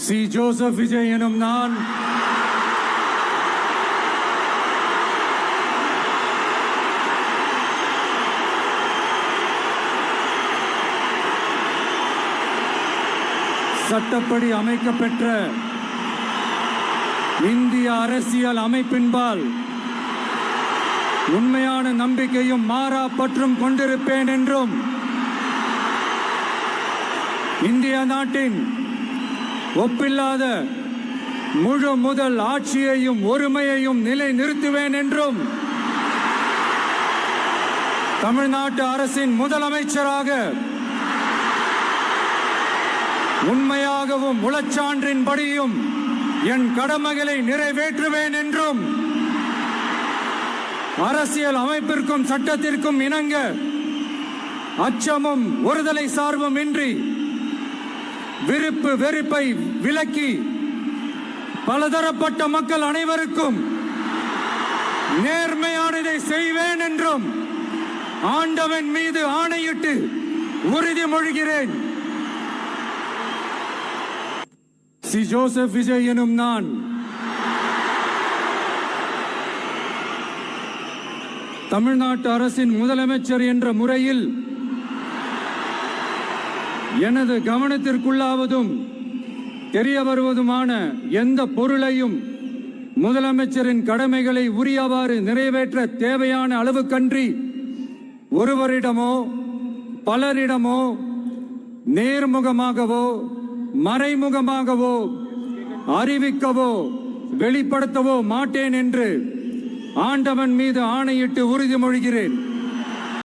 C. Joseph Vijay எனும் நான் சட்டப்படி அமைக்கப்பெற்ற இந்திய அரசியல் அமைப்பின்பால் உண்மையான நம்பிக்கையும் மாறா பற்றும் கொண்டிருப்பேன் என்றும் இந்திய நாட்டின் ஒப்பில்லாத முழு முதல் ஆட்சியையும் ஒருமையையும் நிலை நிறுத்துவேன் என்றும் தமிழ்நாட்டு அரசின் முதலமைச்சராக உண்மையாகவும் உளச்சான்றின்படியும் என் கடமைகளை நிறைவேற்றுவேன் என்றும் அரசியல் அமைப்பிற்கும் சட்டத்திற்கும் இணங்க அச்சமும் ஒருதலை சார்பும் இன்றி விருப்பு வெறுப்பை விலக்கி பலதரப்பட்ட மக்கள் அனைவருக்கும் நேர்மையானதை செய்வேன் என்றும் ஆண்டவன் மீது ஆணையிட்டு உறுதிமொழிகிறேன். சி. ஜோசப் விஜய் எனும் நான் தமிழ்நாட்டு அரசின் முதலமைச்சர் என்ற முறையில் எனது கவனத்திற்குள்ளாவதும் தெரிய வருவதுமான எந்த பொருளையும் முதலமைச்சரின் கடமைகளை உரியவாறு நிறைவேற்ற தேவையான அளவுக்கன்றி ஒருவரிடமோ பலரிடமோ நேர்முகமாகவோ மறைமுகமாகவோ அறிவிக்கவோ வெளிப்படுத்தவோ மாட்டேன் என்று ஆண்டவன் மீது ஆணையிட்டு உறுதிமொழிகிறேன்.